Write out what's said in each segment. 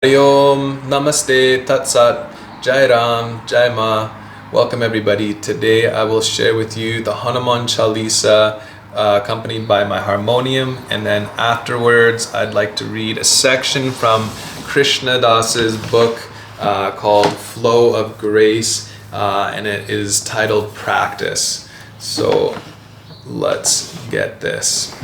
Hari Om, Namaste, Tat Sat, Jai Ram, Jai Ma. Welcome everybody. Today I will share with you the Hanuman Chalisa accompanied by my harmonium, and then afterwards I'd like to read a section from Krishna Das's book called Flow of Grace, and it is titled Practice. So let's get this.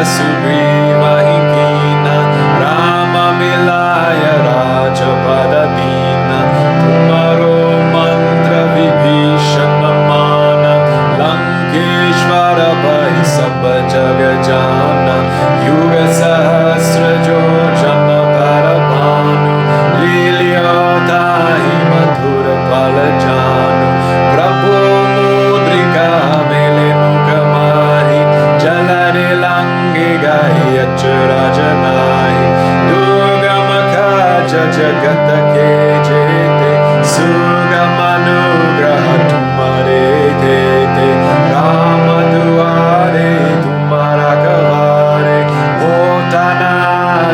Sugri jai achura janai Durgama kaja jagat ke jete Sugamanugraha tumare dete Rama duare tumara kavare Hotana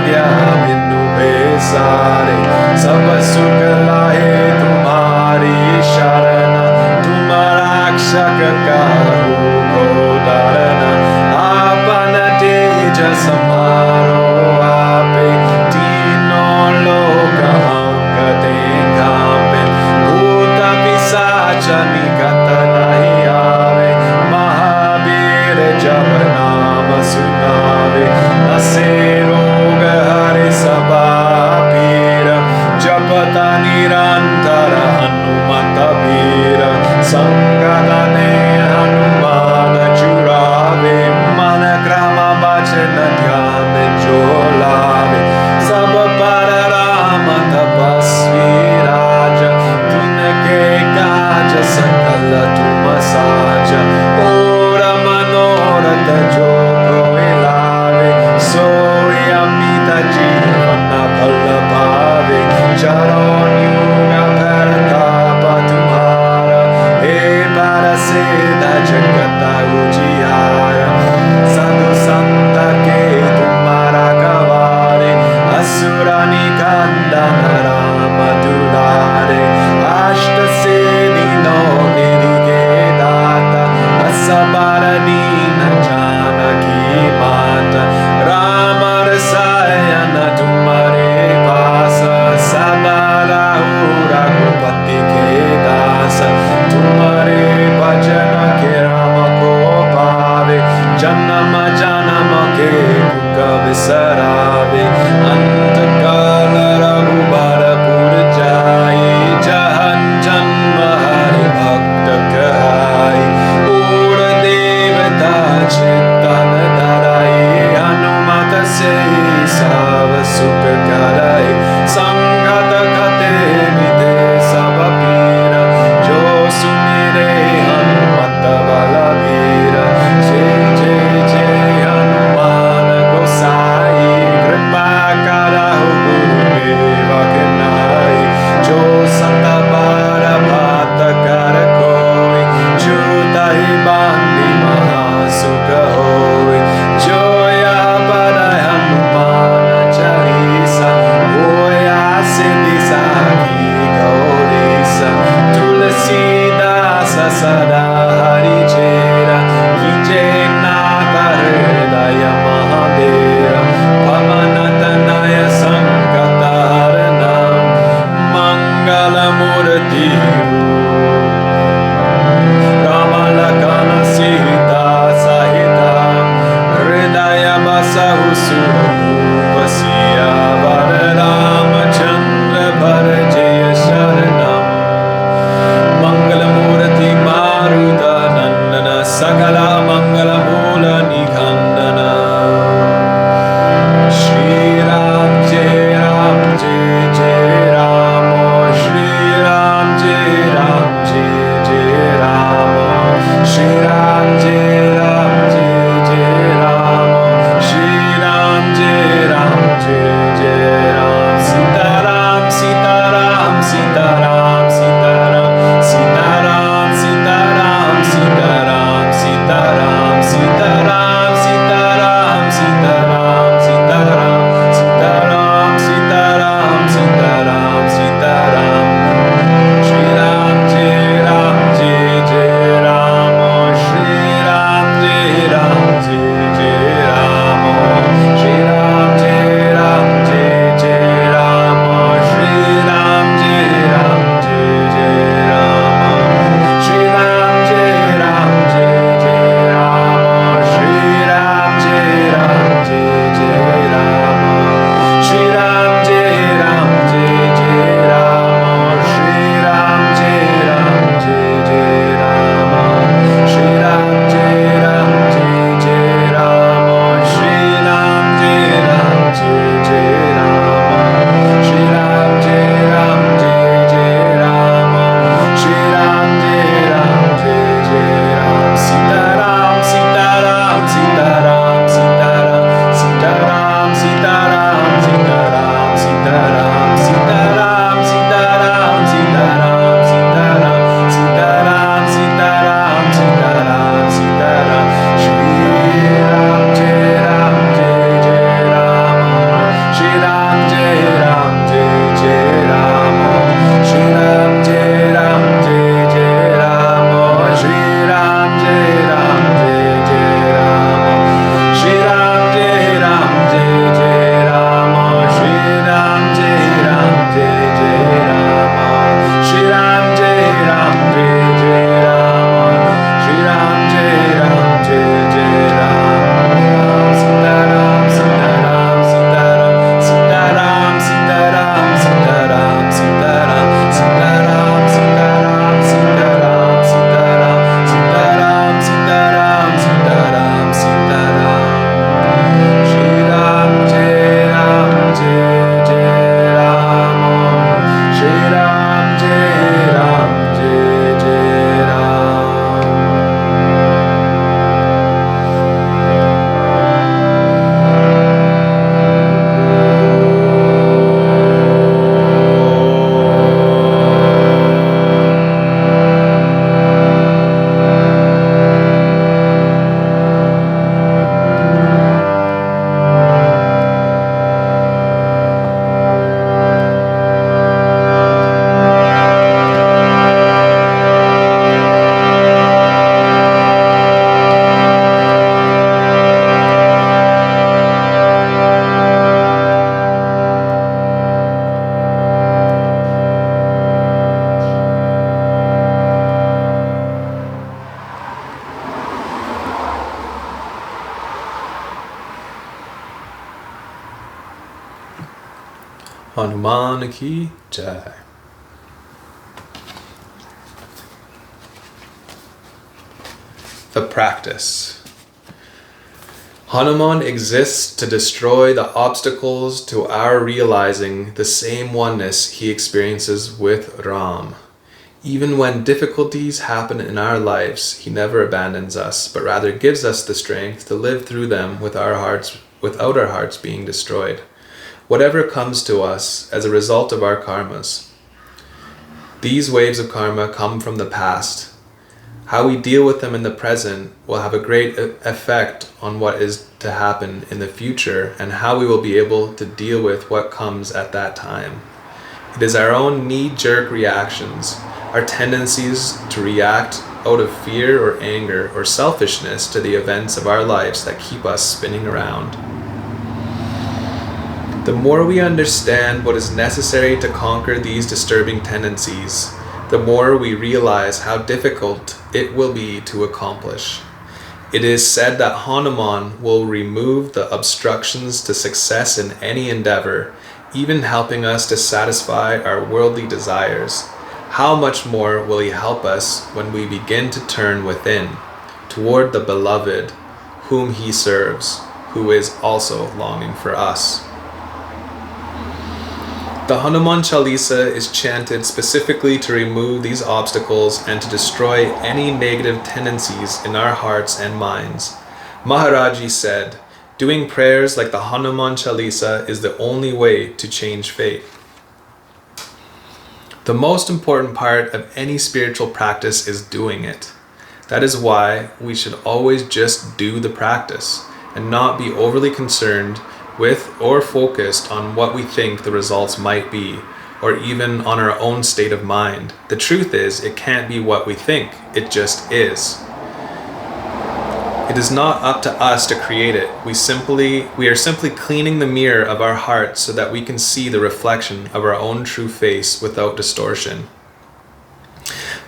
gya binnu besare Sab sukh lahe tumhari sharana Tumara akshak kahu ko darana Apana teja samharo ape Tino loka hankate kampe Bhuta pisacha nikata nahi aave Mahabir jab nama sunave Nase roga hare sabha pira Japata nirantara hanumata pira Sangadane hanumana churave Mana krama bachana dhyane jolave Sab para rama tapasvi raja Tinake kaja sakala tuma saja Ora manorata joko elave Soy amita jivana palla bhave Charon yuga paratapa tumhara He para seda jagata ujiyara Sadhu santa ke tumhara kavare Asura nikandana rama dulare Ashta sedino nirige data Asabara nina janaki mata Rama rasayana tumhare vasa Sadara ragupati ke dasa Tumhare bhajana ke rama ko pave Janama janama ke dukkha visarave Antakala raghubara pura jai Jahan janma hari bhakta kahai Ura devata chittana dharai Hanumata se sava sukha karai Sangata kate vide sabapira Jo sumire hanumata balavira Jai jai jai hanumana gosai Kripa karahu gurudeva kenai Jo satabara bhata karakoi Jutai bandi mahasukha hoi Joya padai hanumana chalisa Hoya siddhi saki gaurisa Tulasi dasa sada hari chera Kije nata hridaya mahadera Pavanatanaya sankata haranam Mangala murti Ramalakana sita sahita Hridaya basahu surapasiya Vararama chandra bharajaya sharanam Mangalamurati maruda nandana Sakala mangala mula nikandana Shri Ram Jai Ram Jai Jai Ram Shri Ram Jai Ram Jai Jai Ram Shri Ram Jai Ram Jai Jai Ram Shri Ram Jai Ram Hanuman ki jai. The practice. Hanuman exists to destroy the obstacles to our realizing the same oneness he experiences with Ram. Even when difficulties happen in our lives, he never abandons us, but rather gives us the strength to live through them without our hearts being destroyed. Whatever comes to us as a result of our karmas. These waves of karma come from the past. How we deal with them in the present will have a great effect on what is to happen in the future and how we will be able to deal with what comes at that time. It is our own knee-jerk reactions, our tendencies to react out of fear or anger or selfishness to the events of our lives that keep us spinning around. The more we understand what is necessary to conquer these disturbing tendencies, the more we realize how difficult it will be to accomplish. It is said that Hanuman will remove the obstructions to success in any endeavor, even helping us to satisfy our worldly desires. How much more will he help us when we begin to turn within, toward the beloved, whom he serves, who is also longing for us. The Hanuman Chalisa is chanted specifically to remove these obstacles and to destroy any negative tendencies in our hearts and minds. Maharaji said, doing prayers like the Hanuman Chalisa is the only way to change fate. The most important part of any spiritual practice is doing it. That is why we should always just do the practice and not be overly concerned with or focused on what we think the results might be, or even on our own state of mind. The truth is, it can't be what we think, it just is. It is not up to us to create it. We are simply cleaning the mirror of our hearts so that we can see the reflection of our own true face without distortion.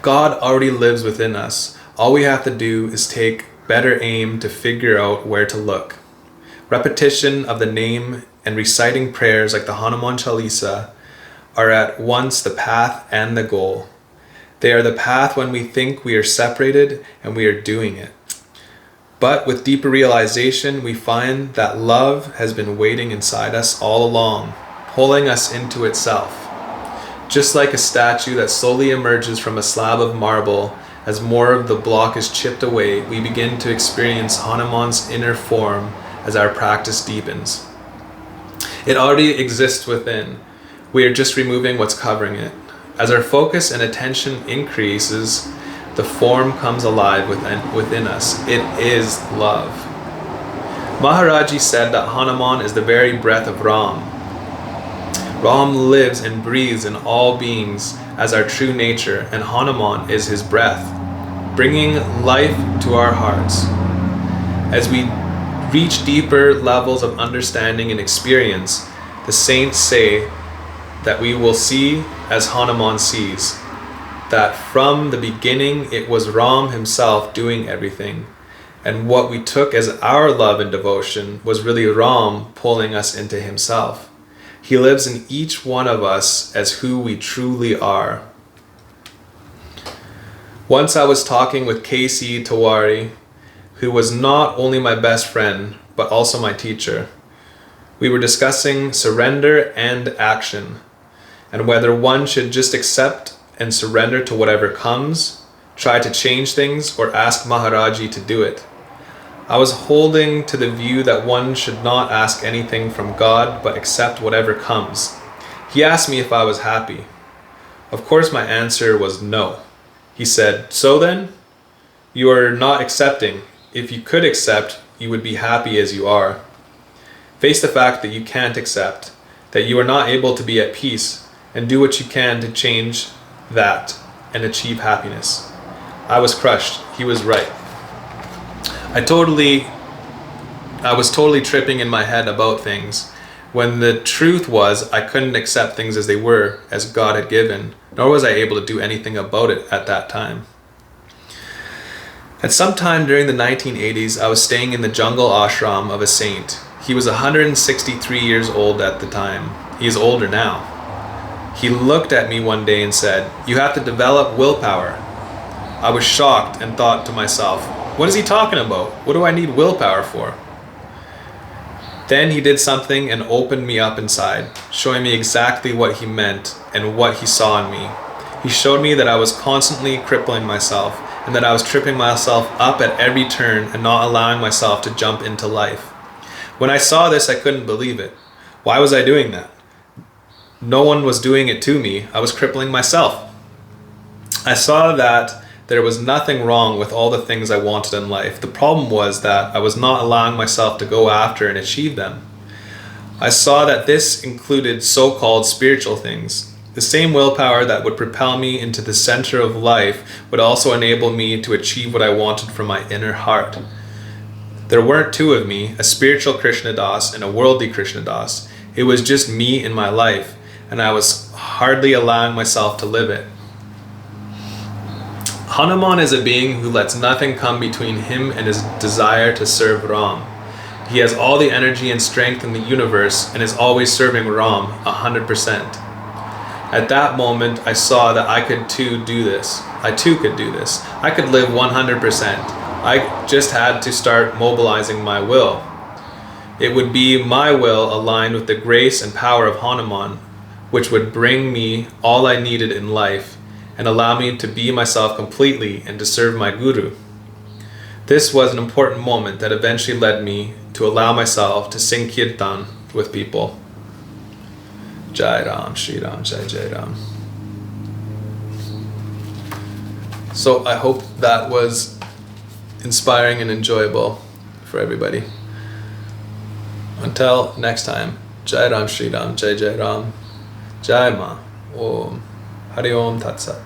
God already lives within us. All we have to do is take better aim to figure out where to look. Repetition of the name and reciting prayers like the Hanuman Chalisa are at once the path and the goal. They are the path when we think we are separated and we are doing it. But with deeper realization, we find that love has been waiting inside us all along, pulling us into itself. Just like a statue that slowly emerges from a slab of marble, as more of the block is chipped away, we begin to experience Hanuman's inner form as our practice deepens. It already exists within. We are just removing what's covering it. As our focus and attention increases, the form comes alive within us. It is love. Maharaji said that Hanuman is the very breath of Ram. Ram lives and breathes in all beings as our true nature, and Hanuman is his breath, bringing life to our hearts. As we reach deeper levels of understanding and experience, the saints say that we will see as Hanuman sees, that from the beginning it was Ram himself doing everything, and what we took as our love and devotion was really Ram pulling us into himself. He lives in each one of us as who we truly are. Once I was talking with K.C. Tawari, who was not only my best friend, but also my teacher. We were discussing surrender and action, and whether one should just accept and surrender to whatever comes, try to change things, or ask Maharaji to do it. I was holding to the view that one should not ask anything from God, but accept whatever comes. He asked me if I was happy. Of course my answer was no. He said, "So then? You are not accepting. If you could accept, you would be happy as you are. Face the fact that you can't accept, that you are not able to be at peace, and do what you can to change that and achieve happiness." I was crushed. He was right. I was totally tripping in my head about things, when the truth was I couldn't accept things as they were, as God had given, nor was I able to do anything about it at that time. At some time during the 1980s, I was staying in the jungle ashram of a saint. He was 163 years old at the time. He is older now. He looked at me one day and said, "You have to develop willpower." I was shocked and thought to myself, what is he talking about? What do I need willpower for? Then he did something and opened me up inside, showing me exactly what he meant and what he saw in me. He showed me that I was constantly crippling myself and that I was tripping myself up at every turn and not allowing myself to jump into life. When I saw this, I couldn't believe it. Why was I doing that? No one was doing it to me. I was crippling myself. I saw that there was nothing wrong with all the things I wanted in life. The problem was that I was not allowing myself to go after and achieve them. I saw that this included so-called spiritual things. The same willpower that would propel me into the center of life would also enable me to achieve what I wanted from my inner heart. There weren't two of me, a spiritual Krishna Das and a worldly Krishna Das. It was just me in my life, and I was hardly allowing myself to live it. Hanuman is a being who lets nothing come between him and his desire to serve Ram. He has all the energy and strength in the universe and is always serving Ram 100%. At that moment, I saw that I could too do this. I too could do this. I could live 100%. I just had to start mobilizing my will. It would be my will aligned with the grace and power of Hanuman, which would bring me all I needed in life and allow me to be myself completely and to serve my Guru. This was an important moment that eventually led me to allow myself to sing Kirtan with people. Jai Ram, Shri Ram, Jai Jai Ram. So I hope that was inspiring and enjoyable for everybody. Until next time, Jai Ram, Shri Ram, Jai Jai Ram, Jai Ma, Om, Hari Om Tat Sat.